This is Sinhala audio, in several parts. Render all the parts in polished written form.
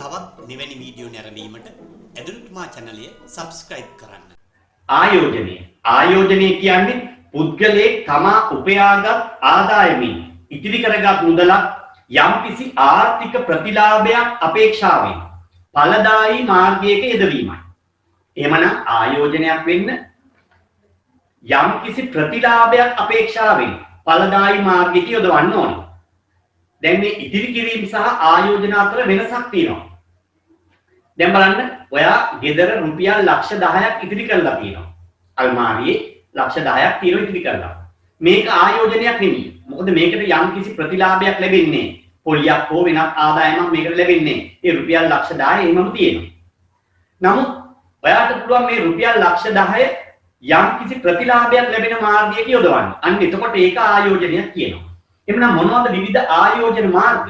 තවත් මෙවැනි වීඩියෝ නැරඹීමට ඇදුරුතුමා channel එක subscribe කරන්න. ආයෝජනය කියන්නේ පුද්ගලයෙක් තමා උපයාගත් ආදායමින් ඉතිරි කරගත් මුදලක් යම්කිසි ආර්ථික ප්‍රතිලාභයක් අපේක්ෂාවෙන් ඵලදායී මාර්ගයක යෙදවීමයි. එහෙමනම් ආයෝජනයක් වෙන්න යම්කිසි ප්‍රතිලාභයක් අපේක්ෂාවෙන් ඵලදායී මාර්ගයක යොදවන්න ඕනේ. දැන් මේ ඉදිරි කිරීම සහ ආයෝජන අතර වෙනසක් තියෙනවා. දැන් බලන්න ඔයා ගෙදර රුපියල් ලක්ෂ 10ක් ඉදිරි කරලා තියෙනවා. අල්මාරියේ ලක්ෂ 10ක් තියෙනවා ඉදිරි කරලා. මේක ආයෝජනයක් නෙමෙයි. මොකද මේකට යම්කිසි ප්‍රතිලාභයක් ලැබෙන්නේ. පොලියක් හෝ වෙනත් ආදායමක් මේකට ලැබෙන්නේ. ඒ රුපියල් ලක්ෂ 10 එහෙමම තියෙනවා. නමුත් ඔයාට පුළුවන් මේ රුපියල් ලක්ෂ 10 යම්කිසි ප්‍රතිලාභයක් ලැබෙන මාර්ගයක යොදවන්න. අන්න එතකොට ඒක ආයෝජනයක් කියනවා. එමුනම් මොනවද විවිධ ආයෝජන මාර්ග?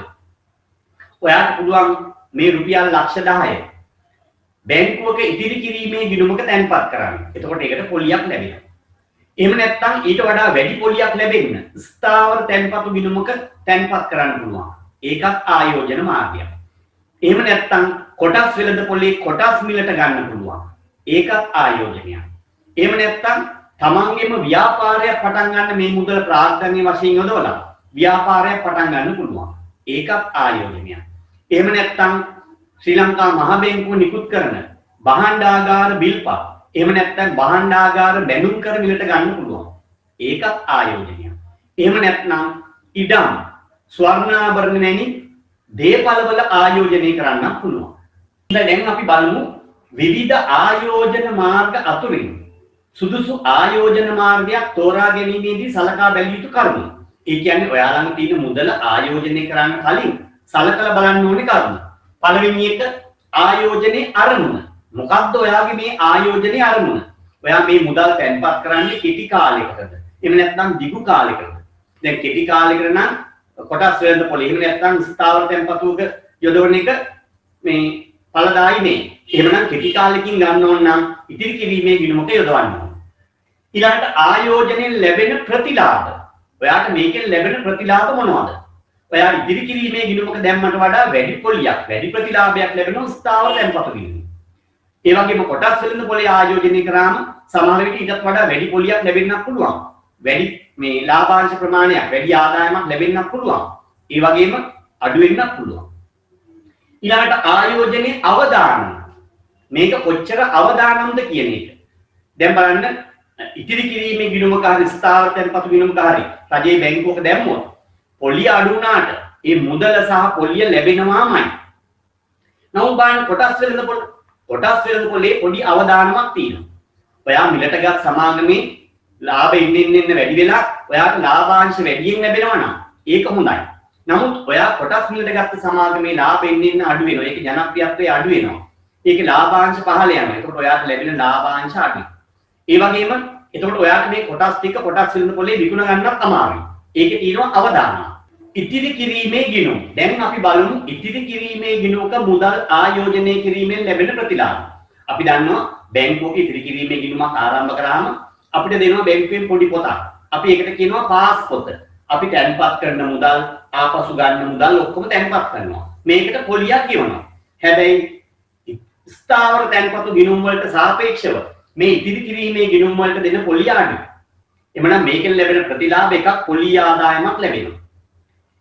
ඔයාට පුළුවන් මේ රුපියල් ලක්ෂ 10 බැංකුවක ඉදිරි කිරීමේ ගිණුමක තැන්පත් කරන්න. එතකොට ඒකට පොලියක් ලැබෙනවා. එහෙම නැත්නම් ඊට වඩා වැඩි පොලියක් ලැබෙන්න ස්ථාවර තැන්පතු ගිණුමක තැන්පත් කරන්න පුළුවන්. ඒකත් ආයෝජන මාර්ගයක්. එහෙම නැත්නම් කොටස් වෙළඳ පොලේ කොටස් මිලට ගන්න පුළුවන්. ඒකත් ආයෝජනයක්. එහෙම නැත්නම් තමන්ගේම ව්‍යාපාරයක් පටන් ගන්න මේ මුදල ප්‍රාග්ධනීය වශයෙන් යොදවලා ව්‍යාපාරයක් පටන් ගන්න පුළුවන්. ඒකත් ආයෝජනයක්. එහෙම නැත්නම් ශ්‍රී ලංකා මහ බැංකුව නිකුත් කරන භාණ්ඩාගාර බිල්පත් එහෙම නැත්නම් භාණ්ඩාගාර බැඳුම් කර මිලට ගන්න පුළුවන්. ඒකත් ආයෝජනයක්. එහෙම නැත්නම් ඉඩම් ස්වර්ණාභරණ නැනි දේපළවල ආයෝජනය කරන්න පුළුවන්. දැන් අපි බලමු විවිධ ආයෝජන මාර්ග අතුරින් සුදුසු ආයෝජන මාර්ගයක් තෝරා ගැනීමේදී සලකා බැලිය යුතු කරුණු. ඒ කියන්නේ ඔයාලඟ තියෙන මුදල ආයෝජනය කරන්න කලින් සලකලා බලන්න ඕනේ කරුණු. පළවෙනි එක ආයෝජනයේ අරමුණ. මොකක්ද ඔයාගේ මේ ආයෝජනයේ අරමුණ? ඔයා මේ මුදල් තැන්පත් කරන්නේ කෙටි කාලයකටද? එහෙම නැත්නම් දිගු කාලයකටද? දැන් කෙටි කාලයකට නම් කොටස් වෙළඳ පොලේ එහෙම නැත්නම් ස්ථාවර තැන්පතුක යොදවන එක මේ ඵලදායී නේ. එහෙමනම් කෙටි කාලෙකින් ගන්න ඕන නම් ඉදිරි කිරීමේ ගිණුමක යොදවන්න ඕන. ඊළඟට ආයෝජනයෙන් ලැබෙන ප්‍රතිලාභ. ඔයාට මේකෙන් ලැබෙන ප්‍රතිලාභ මොනවද? ඔයා ඉදිරි කිරීමේ ගිණුමක දැම්මට වඩා වැඩි පොලියක්, වැඩි ප්‍රතිලාභයක් ලැබෙනවා ස්ථාවර තැන්පතු ගිණුමේ. ඒ වගේම කොටස් වෙළඳ පොලේ ආයෝජනය කරාම සමහර විට ඊටත් වඩා වැඩි පොලියක් ලැබෙන්නත් පුළුවන්. වැඩි මේ ලාභාංශ ප්‍රමාණයක්, වැඩි ආදායමක් ලැබෙන්නත් පුළුවන්. ඒ වගේම අඩු වෙන්නත් පුළුවන්. ඊළඟට ආයෝජනයේ අවදානම. මේක කොච්චර අවදානම්ද කියන එක. දැන් බලන්න ඉතිරි කිරීමේ ගිණුමක හරි ස්ථාවර තැන්පතු ගිණුමක හරි රජයේ බැංකුවක දැම්මොත් පොලිය අඩු වුණාට ඒ මුදල සහ පොලිය ලැබෙනවාමයි. නමුත් බලන්න කොටස් වෙළඳ පොලේ පොඩි අවදානමක් තියෙනවා. ඔයා මිලට ගත් සමාගමේ ලාභ ඉන්න වැඩි වෙලා ඔයාට ලාභාංශ වැඩියෙන් ලැබෙනවා නම් ඒක හොඳයි. නමුත් ඔයා කොටස් මිලට ගත්ත සමාගමේ ලාභ ඉන්න අඩු වෙනවා. ඒක ජනප්‍රියත්වය අඩු වෙනවා. ඒකේ ලාභාංශ පහළ යනවා. ඒකට ඔයාට ලැබෙන ලාභාංශ අඩුයි. ඒ වගේම එතකොට ඔයාට මේ කොටස් ටික කොටස් වෙළඳ පොලේ විකුණ ගන්නත් අමාරුයි. ඒකේ තියෙනවා අවදානම. ඉතිරි කිරීමේ ගිණුම. දැන් අපි බලමු ඉතිරි කිරීමේ ගිණුමක මුදල් ආයෝජනය කිරීමෙන් ලැබෙන ප්‍රතිලාභ. අපි දන්නවා බැංකුවක ඉතිරි කිරීමේ ගිණුමක් ආරම්භ කරාම අපිට දෙනවා බැංකුවෙන් පොඩි පොතක්. අපි ඒකට කියනවා පාස් පොත. අපි තැන්පත් කරන මුදල්, ආපසු ගන්න මුදල් ඔක්කොම තැන්පත් කරනවා. මේකට පොලියක් ගෙවනවා. හැබැයි ස්ථාවර තැන්පතු ගිණුම් වලට සාපේක්ෂව මේ ඉතිරි කිරීමේ ගිණුම් වලට දෙන පොලිය අඩුයි. එමනම් මේකෙන් ලැබෙන ප්‍රතිලාභ එකක් පොලිය ආදායමක් ලැබෙනවා.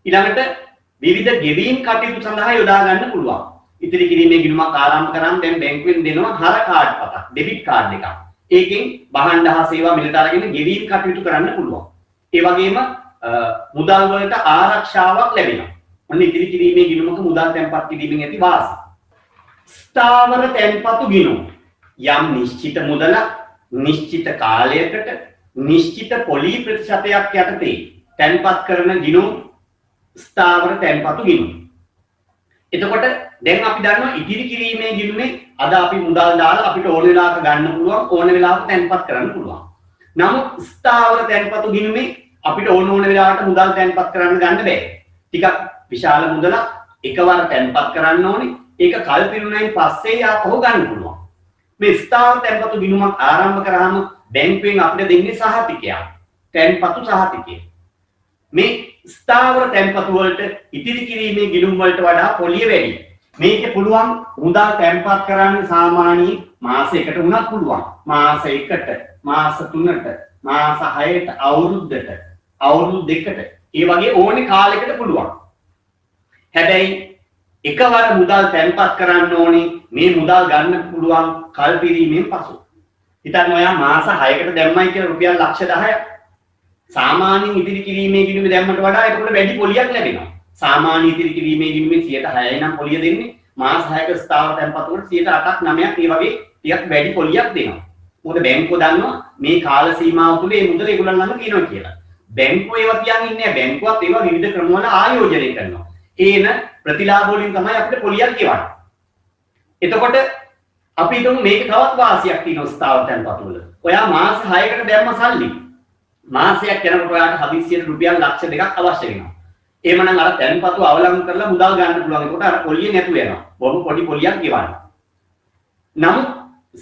ඊළඟට විවිධ ගෙවීම් කටයුතු සඳහා යොදා ගන්න පුළුවන්. ඉතිරි කිරීමේ ගිණුමක් ආරම්භ කරාම දැන් බැංකුවෙන් දෙනවා හර කාඩ් පතක්, ඩෙබිට් කාඩ් එකක්. ඒකෙන් භාණ්ඩ හා සේවා මිලට අරගෙන ගෙවීම් කටයුතු කරන්න පුළුවන්. ඒ වගේම මුදල් වලට ආරක්ෂාවක් ලැබෙනවා. ඔන්න ඉතිරි කිරීමේ ගිණුමක මුදල් තැන්පත් කිරීමෙන් ඇති වාසි. ස්ථාවර තැන්පතු ගිණුම යම් නිශ්චිත මුදලක් නිශ්චිත කාලයකට නිශ්චිත පොලි ප්‍රතිශතයක් යටතේ තැන්පත් කරන ගිණුම් ස්ථාවර තැන්පතු ගිණුම. එතකොට දැන් අපි දන්නවා ඉදිරි කිරීමේ ගිණුමේ අද අපි මුදල් දාලා අපිට ඕන වෙලාවක ගන්න පුළුවන්, ඕන වෙලාවක තැන්පත් කරන්න පුළුවන්. නමුත් ස්ථාවර තැන්පතු ගිණුමේ අපිට ඕන වෙලාවට මුදල් තැන්පත් කරන්න ගන්න බෑ. ටිකක් විශාල මුදලක් එකවර තැන්පත් කරන්න ඕනේ. ඒක කල් පිරුණායින් පස්සේ ආපහු ගන්න පුළුවන්. මේ ස්ථාවර තැන්පතු ගිණුමක් ආරම්භ කරාම බැංකුවෙන් අපිට දෙන්නේ සහතිකයක්. තැන්පතු සහතිකය. මේ ස්ථාවර තැන්පතු වලට ඉතිරි කිරීමේ ගිණුම් වලට වඩා පොලිය වැඩි. මේකේ පුළුවන් මුදල් තැන්පත් කරන්න සාමාන්‍ය මාසයකට උනත් පුළුවන්. මාස 1ට, මාස 3ට, මාස 6ට, අවුරුද්දට, අවුරුදු 2ට. ඒ වගේ ඕනේ කාලයකට පුළුවන්. හැබැයි එකවර මුදල් තැන්පත් කරන්න ඕනේ මේ මුදල් ගන්න පුළුවන් කල්පිරීමෙන් පසු. හිතන්න ඔයා මාස 6කට දැම්මයි කියලා රුපියල් ලක්ෂ 10ක්. සාමාන්‍යයෙන් ඉදිරි කිරීමේ ගිණුම දැම්මට වඩා ඒකට වැඩි පොලියක් ලැබෙනවා. සාමාන්‍ය ඉදිරි කිරීමේ ගිණුමේ 6%යි නම් පොලිය දෙන්නේ. මාස 6ක ස්ථාවර තැන්පත් වලට 8ක් 9ක් ඒ වගේ ටිකක් වැඩි පොලියක් දෙනවා. මොකද බැංකුව දන්නවා මේ කාල සීමාව තුළ මේ මුදල ඒගොල්ලන් ළඟ තියෙනවා කියලා. බැංකුව ඒවා කියන්නේ නැහැ. බැංකුවත් ඒවා විවිධ ක්‍රමවල ආයෝජනය කරනවා. ඒන ප්‍රතිලාභ වලින් තමයි අපිට පොලියක් ගෙවන්නේ. එතකොට අපි හිතමු මේක තවත් වාසියක් තියෙනවා ස්ථාවර තැන්පත් වල. ඔයා මාස 6කට දැම්ම සල්ලි මාසයක් යනකොට ඔයාට හදිස්සියට රුපියල් ලක්ෂ 2ක් අවශ්‍ය වෙනවා. එහෙමනම් අර තැන්පතු අවලංගු කරලා මුදල් ගන්න පුළුවන්. ඒකට අර පොලිය නැතුව යනවා. බොහොම පොඩි පොලියක් ගෙවන්න. නමුත්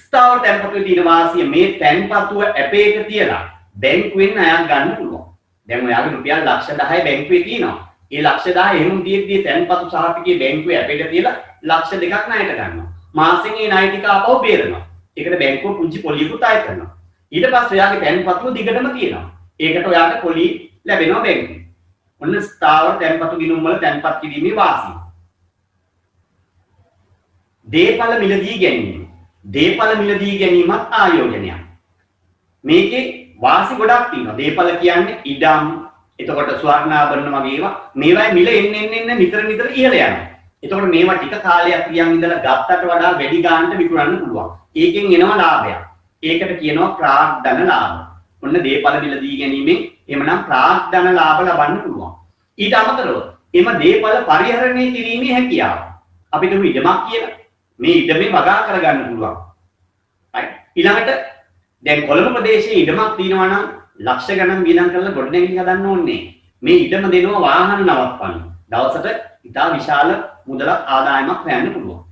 ස්ථාවර තැන්පතුවේ තියෙන වාසිය මේ තැන්පතුව ඇපේක තියලා බැංකුවෙන් ණයක් ගන්න පුළුවන්. දැන් ඔයාගේ රුපියල් ලක්ෂ 10 බැංකුවේ තියෙනවා. ඒ ලක්ෂ 10 එහෙම තියෙද්දි තැන්පතු සහතිකයේ බැංකුවේ ඇපේක තියලා ලක්ෂ 2ක් ණයට ගන්නවා. මාසෙන් ඒ ණය ටික ආපහු බේරනවා. ඒකට බැංකුව පුංචි පොලියකුත් අය කරනවා. ඊට පස්සේ ඔයාගේ තැන්පතුව දිගටම තියෙනවා. ඒකට ඔයාට පොලි ලැබෙනවා බැංකුවේ. ඔන්න ස්ථාවර තැන්පතු ගිණුම් වල තැන්පත් කිරීමේ වාසිය. දේපල මිලදී ගැනීම. දේපල මිලදී ගැනීමත් ආයෝජනයක්. මේකේ වාසි ගොඩක් තියෙනවා. දේපල කියන්නේ ඉඩම්, එතකොට ස්වර්ණාභරණ වගේ ඒවා. මේවායි මිල එන්න නිතර ඉහළ යනවා. එතකොට මේවා ටික කාලයක් ක්‍රියාන් ඉඳලා ගත්තට වඩා වැඩි ගාණට විකුණන්න පුළුවන්. ඒකෙන් එනවා ලාභයක්. ඒකට කියනවා ප්‍රාග්ධන ලාභ. ඔන්න දේපල මිලදී ගැනීමෙන් එමනම් ප්‍රාග්ධන ලාභ ලබන්න පුළුවන්. ඊට අමතරව එම දේපල පරිහරණය කිරීමේ හැකියාව. අපිට ඉඩමක් කියලා මේ ඉඩමේ වගා කරගන්න පුළුවන්. right ඊළඟට දැන් කොළඹ ප්‍රදේශයේ ඉඩමක් තියෙනවා නම් ලක්ෂ ගණන් වියදම් කරලා ගොඩනැගිලි හදන්න ඕනේ. මේ ඉඩම දෙනවා වාහන නවත්වන්න. දවසට ඉතා විශාල මුදලක් ආදායමක් හොයන්න පුළුවන්.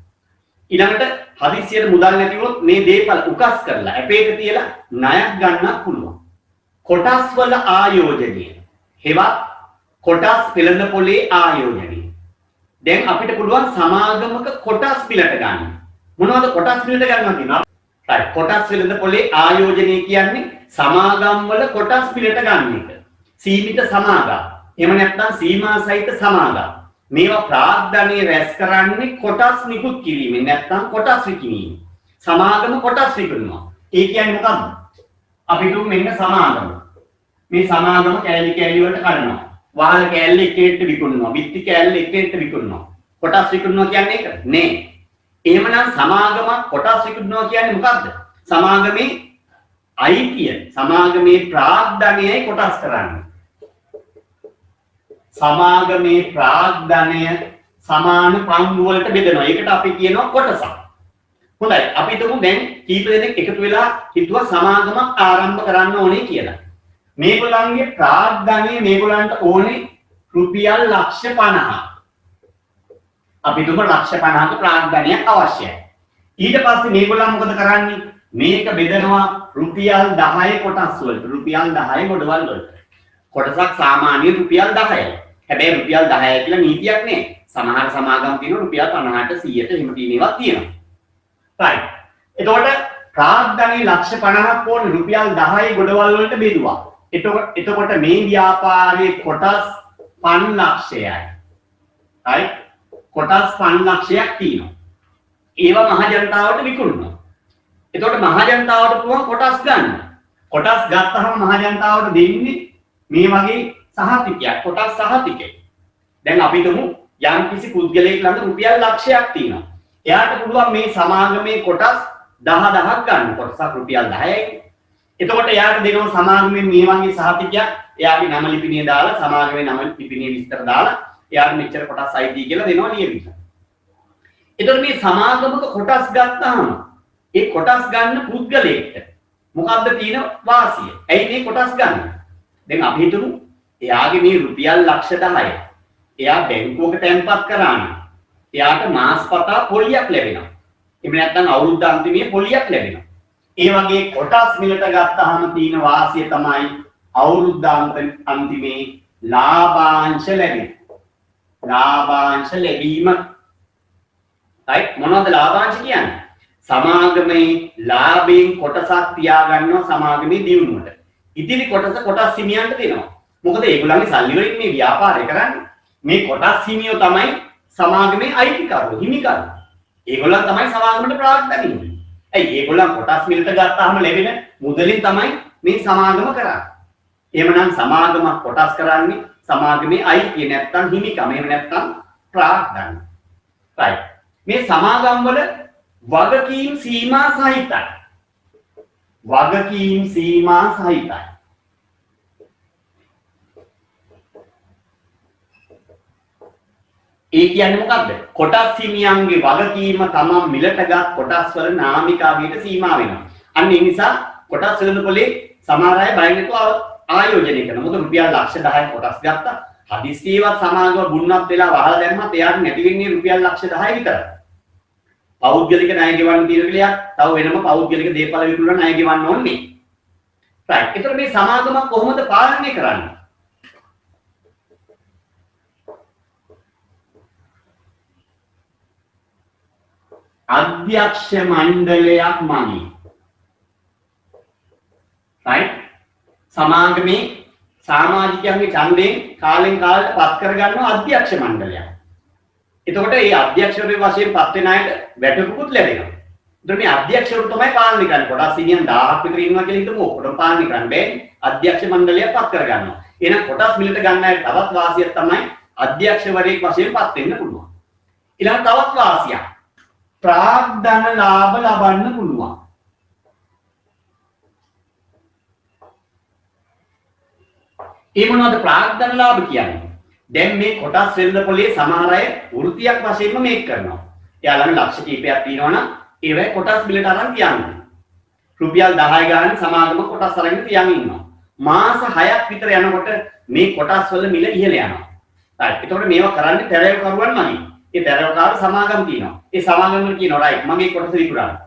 ඊළඟට හදිස්සියට මුදල් නැති වුණොත් මේ දේපල උකස් කරලා ඇපේක තියලා ණයක් ගන්නත් පුළුවන්. කොටස් වල ආයෝජනය. හෙවත් කොටස් පිළඳ පොලේ ආයෝජනය. දැන් අපිට පුළුවන් සමාගමක කොටස් පිළට ගන්න. මොනවද කොටස් පිළට ගන්නවා කියනවා? right කොටස් පිළඳ පොලේ ආයෝජනය කියන්නේ සමාගම් වල කොටස් පිළට ගන්න එක. සීමිත සමාගම්. එහෙම නැත්නම් සීමා සහිත සමාගම්. මේවා ප්‍රාග්ධනයේ රැස් කරන්නේ කොටස් නිකුත් කිරීමෙන් නැත්නම් කොටස් විකිණීම. සමාගම කොටස් විකුණනවා. ඒ කියන්නේ මොකක්ද? අපි දුක් මෙන්න සමාගම. මේ සමාගම කැලි කැලි වලට කරනවා. වාහන කැලි එකෙට විකුණනවා. බිත්ති කැලි එකෙට විකුණනවා. කොටස් විකුණනවා කියන්නේ ඒක නේ. එහෙමනම් සමාගම කොටස් විකුණනවා කියන්නේ මොකද්ද? සමාගමේ අයිතිය, සමාගමේ ප්‍රාග්ධනයයි කොටස් කරන්නේ. සමාගමේ ප්‍රාග්ධනය සමාන පංගු වලට බෙදෙනවා. ඒකට අපි කියනවා කොටසක්. හොඳයි. අපි හිතමු දැන් කීප දෙනෙක් එකතු වෙලා හිතුවා සමාගමක් ආරම්භ කරන්න ඕනේ කියලා. මේගොල්ලන්ගේ ප්‍රාග්ධනය මේගොල්ලන්ට ඕනේ රුපියල් ලක්ෂ 50ක්. අපි හිතමු ලක්ෂ 50ක ප්‍රාග්ධනයක් අවශ්‍යයි. ඊට පස්සේ මේගොල්ලන් මොකද කරන්නේ? මේක බෙදනවා රුපියල් 10 කොටස් වලට. රුපියල් 10 ගොඩවල් වලට. කොටසක් සාමාන්‍ය රුපියල් 10යි. හැබැයි රුපියල් 10යි කියලා නීතියක් නෑ. සමහර සමාගම් තියෙනවා රුපියල් 50ට 100ට එහෙම තියෙන ඒවා තියෙනවා. right. එතකොට ප්‍රාග්ධනයේ ලක්ෂ 50ක් ඕනේ රුපියල් 10 ගොඩවල් වලට බෙදුවා. එතකොට මේ ව්‍යාපාරයේ කොටස් 5 ලක්ෂයයි. right. කොටස් 5 ලක්ෂයක් තියෙනවා. ඒවා මහ ජනතාවට විකුණනවා. එතකොට මහ ජනතාවට පුළුවන් කොටස් ගන්න. කොටස් ගත්තහම මහ ජනතාවට දෙන්නේ මේ වගේ සහතිකයක් කොටස් සහතිකය. දැන් අපි හිතමු යම් කිසි පුද්ගලයෙක් ළඟ රුපියල් ලක්ෂයක් තියෙනවා. එයාට පුළුවන් මේ සමාගමේ කොටස් 10000ක් ගන්න. කොටසක් රුපියල් 10යි. එතකොට එයාට දෙනවා සමාගමේ මේ වගේ සහතිකයක්. එයාගේ නම ලිපිණිය දාලා සමාගමේ නම ලිපිණිය විස්තර දාලා එයාට මෙච්චර කොටස් අයිති කියලා දෙනවා ලියවිලා. එතකොට මේ සමාගමක කොටස් ගත්තාම ඒ කොටස් ගන්න පුද්ගලයෙක්ට මොකද්ද තියෙන වාසිය? ඇයි මේ කොටස් ගන්න? දැන් අපි හිතමු එයාගේ මේ රුපියල් ලක්ෂ 10යි. එයා බැංකුවක තැන්පත් කරා නම් එයාට මාස්පතා පොලියක් ලැබෙනවා. එහෙම නැත්නම් අවුරුද්ද අන්තිමේ පොලියක් ලැබෙනවා. ඒ වගේ කොටස් මිලට ගත්තාම තියෙන වාසිය තමයි අවුරුද්ද අන්තිමේ ලාභාංශ ලැබෙන. ලාභාංශ ලැබීම. right මොනවද ලාභාංශ කියන්නේ? සමාගමේ ලාභයෙන් කොටසක් තියාගන්නවා සමාගමේ දියුණුවට. ඉතිරි කොටස් හිමියන්ට දෙනවා. මොකද ඒගොල්ලන්ගේ සල්ලි වලින් මේ ව්‍යාපාරය කරන්නේ. මේ කොටස් හිමියෝ තමයි සමාගමේ අයිතිකරු හිමිකරු. ඒගොල්ලන් තමයි සමාගමට ප්‍රාර්ථනා දෙන්නේ. ඇයි ඒගොල්ලන් කොටස් මිලට ගත්තාම ලැබෙන මුදලින් තමයි මේ සමාගම කරන්නේ. එහෙමනම් සමාගමක් කොටස් කරන්නේ සමාගමේ අයිතිය නැත්තම් හිමිකම. එහෙම නැත්තම් ප්‍රාර්ථනා. right. මේ සමාගම් වල වගකීම් සීමා සහිතයි. වගකීම් සීමා සහිතයි. ඒ කියන්නේ මොකද්ද? කොටස් හිමියන්ගේ වගකීම තමන් මිලටගත් කොටස් වල නාමිකාවයට සීමා වෙනවා. අන්න ඒ නිසා කොටස් වෙළඳපොලේ සමහර අය බය නැතුව ආයෝජනය කරනවා. මොකද රුපියල් ලක්ෂ 10ක් කොටස් ගත්තා. හදිස්සියවත් සමාගම බුන්නත් වෙලා වහලා දැම්මත් එයාට නැති වෙන්නේ රුපියල් ලක්ෂ 10 විතරයි. පෞද්ගලික ණය ගෙවන්න තියෙන කියලා තව වෙනම පෞද්ගලික දේපල විකුණන ණය ගෙවන්න ඕනේ. right. ඒතර මේ සමාගම කොහොමද පාලනය කරන්නේ? අධ්‍යක්ෂ මණ්ඩලයක් මගින්. right. සමාගමේ සමාජිකයන්ගේ ඡන්දයෙන් කාලෙන් කාලට පත් කරගන්නවා අධ්‍යක්ෂ මණ්ඩලයක්. එතකොට මේ අධ්‍යක්ෂවරු වශයෙන් පත් වෙන අයට වැටුපුත් ලැබෙනවා. එතකොට මේ අධ්‍යක්ෂවරු තමයි පාලනය කරන්නේ. කොටස් සිනියන් 1000ක් විතර ඉන්නවා කියලා හිතමු. ඔක්කොම පාලනය කරන්න බෑනේ. අධ්‍යක්ෂ මණ්ඩලය පත් කරගන්නවා. එහෙනම් කොටස් මිලට ගන්න අයට තවත් වාසියක් තමයි අධ්‍යක්ෂවරයෙක් වශයෙන් පත් වෙන්න පුළුවන්. ඊළඟ තවත් වාසියක් ප්‍රාග්ධන ලාභ ලබන්න පුළුවන්. ඒ මොනවද ප්‍රාග්ධන ලාභ කියන්නේ? දැන් මේ කොටස් වෙළඳපොලේ සමහර අය වෘත්තියක් වශයෙන්ම මේක කරනවා. එයාලම ලක්ෂ කීපයක් තියෙනවනම් ඒවයි කොටස් බිලට අරන් තියන්නේ. රුපියල් 10 ගාන සමාගම කොටස් අරගෙන තියන් ඉන්නවා. මාස 6ක් විතර යනකොට මේ කොටස් වල මිල ඉහළ යනවා. හරි. ඒතකොට මේවා කරන්නේ තැරැව්කරුවන් මගින්. ඒ තැරැව්කාර සමාගම් තියෙනවා. ඒ සමාගම් වල කියනවා රයිට් මගේ කොටස විකුණන්න.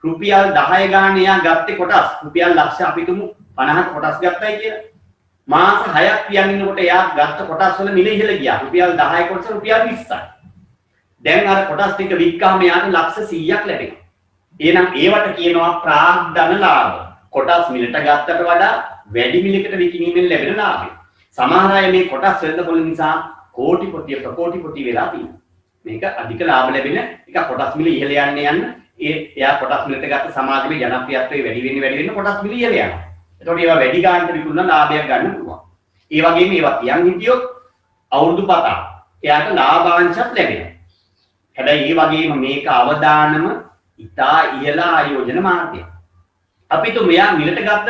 රුපියල් 10 ගාන එයා ගත්තේ කොටස් රුපියල් ලක්ෂ අපි තුමු 50ක් කොටස් ගත්තයි කියලා. මාස 6ක් තියන් ඉන්නකොට එයා ගත්ත කොටස් වල මිල ඉහළ ගියා. රුපියල් 10 කොටස රුපියල් 20යි. දැන් අර කොටස් ටික වික්කාම යාට ලක්ෂ 100ක් ලැබෙනවා. එහෙනම් ඒවට කියනවා ප්‍රාග්ධන ලාභ. කොටස් මිලට ගත්තට වඩා වැඩි මිලකට විකිණීමෙන් ලැබෙන ලාභය. සමහර අය මේ කොටස් වෙළඳපොළ නිසා කෝටිපති ප්‍රකෝටිපති වෙලා තියෙනවා. මේක අධික ලාභ ලැබෙන එක කොටස් මිල ඉහළ යන්න එයා කොටස් මිලට ගත්ත සමාජයේ ජනප්‍රියත්වය වැඩි වෙන්න කොටස් මිල ඉහළ යනවා. එතකොට ඒවා වැඩි ගානට විකුණන ලාභයක් ගන්න පුළුවන්. ඒ වගේම ඒවා තියන් හිටියොත් අවුරුදු 5ක් එයාට ලාභාංශත් ලැබෙනවා. හැබැයි ඒ වගේම මේක අවදානම ඉතා ඉහළ ආයෝජන මාර්ගයක්. අපි તો මෙයා මිලට ගත්ත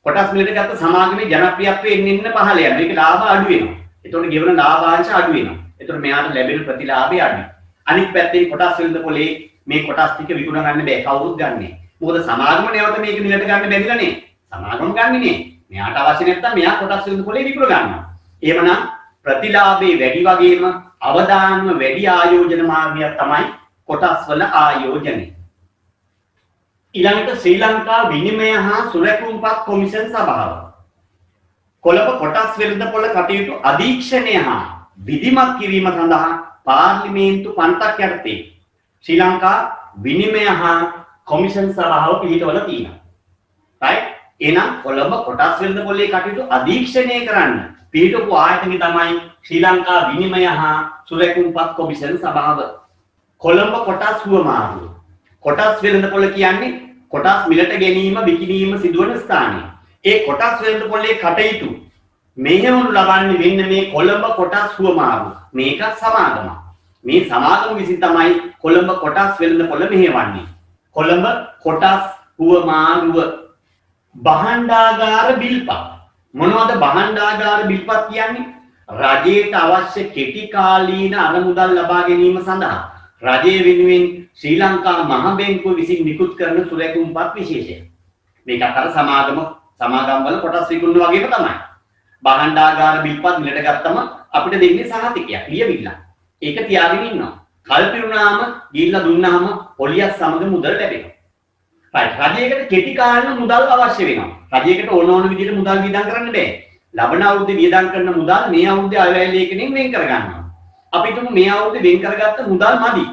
කොටස් මිලට ගත්ත සමාගමේ ජනප්‍රියත්වය එන්න පහළ යනවා. මේක ලාභ අඩු වෙනවා. එතකොට ගෙවන ලාභාංශ අඩු වෙනවා. එතකොට මෙයාට ලැබෙන ප්‍රතිලාභය අඩුයි. අනිත් පැත්තේ කොටස් වෙළඳපොලේ මේ කොටස් ටික විකුණ ගන්න බෑ කවුරුත් ගන්නෙ. මොකද සමාගම නැවත මේක මිලට ගන්න බැරිලා නේ. සමාගම ගන්නෙ නේ. මෙයාට අවශ්‍ය නැත්තම් මෙයා කොටස් වෙළඳපොලේ විකුණ ගන්නවා. එහෙමනම් ප්‍රතිලාභේ වැඩි වගේම අවදානම වැඩි ආයෝජන මාර්ගයක් තමයි කොටස් වල ආයෝජනය. ඊළඟට ශ්‍රී ලංකා විනිමය හා සුරැකුම්පත් කොමිෂන් සභාව. කොළඹ කොටස් වෙළඳපොළ කටයුතු අධීක්ෂණය හා විධිමත් කිරීම සඳහා පාර්ලිමේන්තු පන්තක් යටතේ ශ්‍රී ලංකා විනිමය හා කොමිෂන් සභාව පිළිටවල තියෙනවා. right? එහෙනම් කොළඹ කොටස් වෙළඳපොළේ කටයුතු අධීක්ෂණය කරන්න පිළිටවපු ආයතනය තමයි ශ්‍රී ලංකා විනිමය හා සුරැකුම්පත් කොමිෂන් සභාව. කොළඹ කොටස් හුවමාරුව. කොටස් වෙළඳපොළ කියන්නේ කොටස් මිලට ගැනීම විකිණීම සිදුවන ස්ථානය. ඒ කොටස් වෙළඳපොළේ කටයුතු මෙහෙවනු ලබන්නේ වෙන්න මේ කොළඹ කොටස් හුවමාරුව. මේක සමාගමක්. මේ සමාගම විසින් තමයි කොළඹ කොටස් වෙළඳපොළ මෙහෙවන්නේ. කොළඹ කොටස් හුවමාරුව. භාණ්ඩාගාර බිල්පත්. මොනවද භාණ්ඩාගාර බිල්පත් කියන්නේ? රජයට අවශ්‍ය කෙටි කාලීන අරමුදල් ලබා ගැනීම සඳහා රජය වෙනුවෙන් ශ්‍රී ලංකා මහ බැංකුව විසින් නිකුත් කරන සුරැකුම්පත් විශේෂය. මේක අතර සමාගම් වල කොටස් විකුණන වගේම තමයි. භාණ්ඩාගාර බිල්පත් මිලට ගත්තම අපිට දෙන්නේ සහතිකයක් ලියවිල්ල. ඒක තියාගෙන ඉන්නවා. කල්පිරුණාම ගිහිල්ලා දුන්නාම පොලියත් සමග මුදල් ලැබෙනවා. right. රජයකට කෙටි කාලීන මුදල් අවශ්‍ය වෙනවා. රජයකට ඕන විදිහට මුදල් වියදම් කරන්න බෑ. ලබන අවුරුද්දේ වියදම් කරන මුදල් මේ අවුරුද්දේ අයවැය ලේඛනයෙන් වෙන් කර ගන්නවා. අපි තුමු මේ අවුරුද්දේ වෙන් කරගත්ත මුදල් මදි.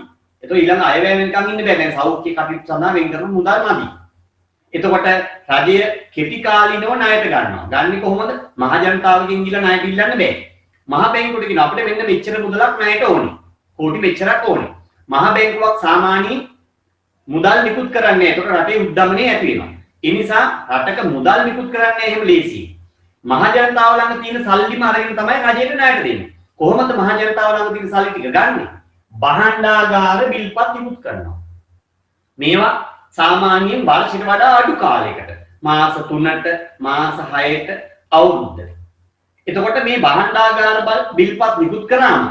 එතකොට ඊළඟ අයවැය වෙනකන් ඉන්න බෑ. දැන් සෞඛ්‍ය කටයුතු සඳහා වෙන් කරන මුදල් මදි. එතකොට රජය කෙටි කාලිනව ණයට ගන්නවා. ගන්නේ කොහොමද? මහ ජනතාවගෙන් ගිහලා ණයට ඉල්ලන්න බෑ. මහ බැංකුවට කියන අපිට මෙන්න මෙච්චර මුදලක් ණයට ඕනේ. කෝටි මෙච්චරක් ඕනේ. මහ බැංකුවක් සාමාන්‍යයෙන් මුදල් නිකුත් කරන්නේ නැහැ. එතකොට රටේ උද්දමනය ඇති වෙනවා. ඒ නිසා රටක මුදල් නිකුත් කරන්නේ එහෙම ලේසියි. මහ ජනතාව ළඟ තියෙන සල්ලිම අරගෙන තමයි රජයට ණයට දෙන්නේ. කොහොමද මහ ජනතාව ළඟ තියෙන සල්ලි ටික ගන්නෙ? භාණ්ඩාගාර බිල්පත් නිකුත් කරනවා. මේවා සාමාන්‍යයෙන් වර්ෂයට වඩා අඩු කාලයකට මාස 3ට මාස 6ට අවුරුද්දට. එතකොට මේ භාණ්ඩාගාර බිල්පත් නිකුත් කරාම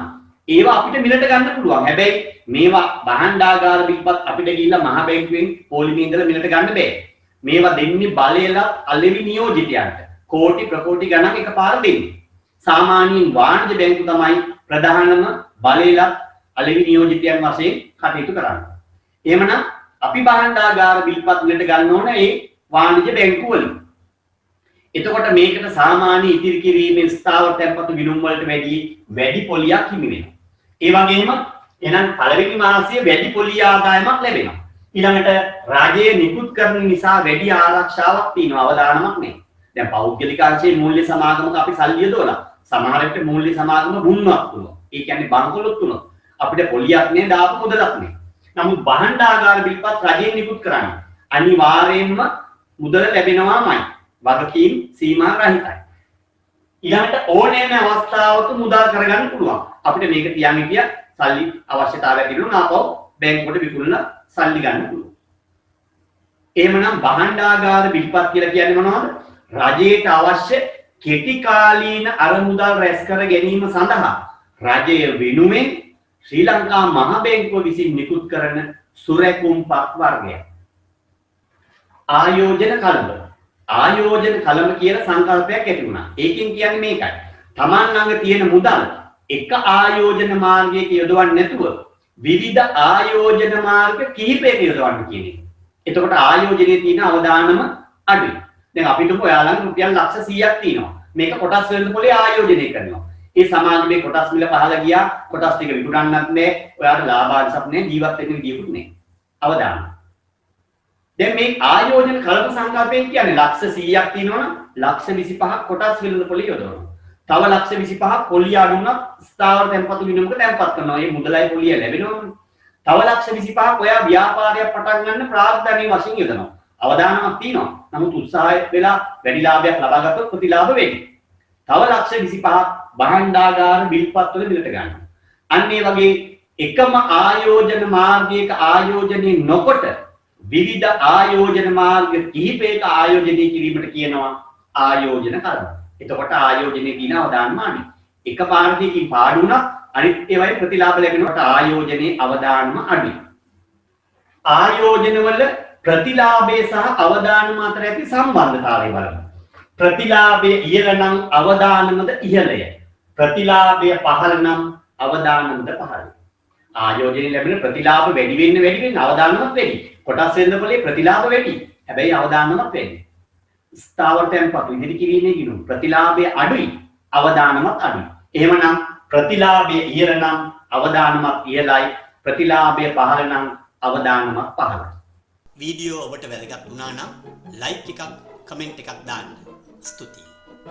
ඒවා අපිට මිලට ගන්න පුළුවන්. හැබැයි මේවා භාණ්ඩාගාර බිල්පත් අපිට ගිහිල්ලා මහ බැංකුවෙන් පොලිමේ ඉඳලා මිලට ගන්න බෑ. මේවා දෙන්නේ බලයලත් අලෙවි නියෝජිතයන්ට. කෝටි ප්‍රකෝටි ගණන් එකපාර දෙන්නේ. සාමාන්‍යයෙන් වාණිජ බැංකු තමයි ප්‍රධානම බලයලත් අලෙවි නියෝජිතයන් වශයෙන් කටයුතු කරන්නේ. එහෙමනම් අපි භාණ්ඩාගාර බිල්පත් මිලට ගන්න ඕන ඒ වාණිජ බැංකු වලින්. එතකොට මේකට සාමාන්‍ය ඉතිරි කිරීමේ ස්ථාවර තැන්පතු ගිණුම් වලට වැඩි පොලියක් හිමි වෙනවා. ඒ වගේම එහෙනම් පළවෙනි මාසයේ වැඩි පොලිය ආදායමක් ලැබෙනවා. ඊළඟට රජයේ නිකුත් කරන නිසා වැඩි ආරක්ෂාවක් තියෙනවා. අවදානමක් නැහැ. දැන් පෞද්ගලික අංශයේ මූල්‍ය සමාගමක අපි සල්ලි යොදවලා සමහර විට මූල්‍ය සමාගම වුණාක් වුණා. ඒ කියන්නේ බංකොලොත් වුණා. අපිට පොලියක් නෑ දාපු මුදලක් නෑ. නමුත් භාණ්ඩාගාර බිල්පත් රජයෙන් නිකුත් කරන්නේ අනිවාර්යයෙන්ම මුදල ලැබෙනවාමයි. වගකීම් සීමා රහිතයි. ඊළඟට ඕනෑම අවස්ථාවක මුදල් කරගන්න පුළුවන්. අපිට මේක තියන් හිටිය සල්ලි අවශ්‍යතාවයක් තිබුණා ආපහු බැංකුවට විකුණලා සල්ලි ගන්න පුළුවන්. එහෙමනම් භාණ්ඩාගාර බිල්පත් කියලා කියන්නේ මොනවද? රජයට අවශ්‍ය කෙටි කාලීන අරමුදල් රැස් කර ගැනීම සඳහා රජය වෙනුවෙන් ශ්‍රී ලංකා මහ බැංකුව විසින් නිකුත් කරන සුරැකුම්පත් වර්ගයක්. ආයෝජන කළඹ. ආයෝජන කළඹ කියන සංකල්පයක් ඇති වුණා. ඒකෙන් කියන්නේ මේකයි. Taman ළඟ තියෙන මුදල් එක ආයෝජන මාර්ගයක යොදවන්නේ නැතුව විවිධ ආයෝජන මාර්ග කිහිපයක යොදවන්න කියන එක. එතකොට ආයෝජනයේ තියෙන අවදානම අඩුයි. දැන් අපිට ඔයාලගේ රුපියල් ලක්ෂ 100ක් තියෙනවා. මේක කොටස් වෙළඳ පොලේ ආයෝජනය කරනවා. ඒ සමාගමේ කොටස් මිල පහළ ගියා. කොටස් ටික විකුණන්නත් නැහැ. ඔයාලට ලාභාංශයක් නැහැ. ජීවත් වෙන්න විදියකුත් නැහැ. අවදාන. දැන් මේ ආයෝජන කළඹ සංකල්පයෙන් කියන්නේ ලක්ෂ 100ක් තියෙනවනම් ලක්ෂ 25ක් කොටස් වෙළඳ පොලේ යොදවනවා. තව ලක්ෂ 25ක් පොලිය අඩුණා ස්ථාවර තැන්පතු ගිණුමක තැන්පත් කරනවා. මේ මුදලයි පොලිය ලැබෙනවනේ. තව ලක්ෂ 25ක් ඔයා ව්‍යාපාරයක් පටන් ගන්න ප්‍රාග්ධනීය වශයෙන් යොදනවා. අවදානමක් තියෙනවා. නමුත් උත්සාහය වෙලා වැඩි ලාභයක් ලබා ගත්තොත් ප්‍රතිලාභ වෙන්නේ. තව ලක්ෂ 25ක් භාණ්ඩාගාර බිල්පත් වල මිලට ගන්නවා. අන්න ඒ වගේ එකම ආයෝජන මාර්ගයක ආයෝජනයේ නොකොට විවිධ ආයෝජන මාර්ග කිහිපයක ආයෝජනය කිරීමට කියනවා ආයෝජන කළඹ. එතකොට ආයෝජනයේ තියෙන අවදානමානි එක පාරකින් පාඩු වුණා අනිත් ඒවායි ප්‍රතිලාභ ලැබෙනකොට ආයෝජනයේ අවදානම අඩුයි. ආයෝජන වල ප්‍රතිලාභය සහ අවදානම අතර ඇති සම්බන්ධතාවය බලමු. ප්‍රතිලාභය ඉහළ නම් අවදානමද ඉහළය. ප්‍රතිලාභය පහළ නම් අවදානමද පහළය. ආයෝජනයේ ලැබෙන ප්‍රතිලාභ වැඩි වෙන්න අවදානමත් වැඩි. කොටස් වෙළඳ පොලේ ප්‍රතිලාභ වැඩි. හැබැයි අවදානමත් වැඩි. ස්ථාවර තැන්පතු ඉදිරි කිරීමේ ගිණුම් ප්‍රතිලාභය අඩුයි. අවදානමත් අඩුයි. එහෙමනම් ප්‍රතිලාභය ඉහළ නම් අවදානමත් ඉහළයි. ප්‍රතිලාභය පහළ නම් අවදානමත් පහළයි. වීඩියෝ ඔබට වැදගත් වුණා නම් ලයික් එකක් කමෙන්ට් එකක් දාන්න. ස්තුතියි.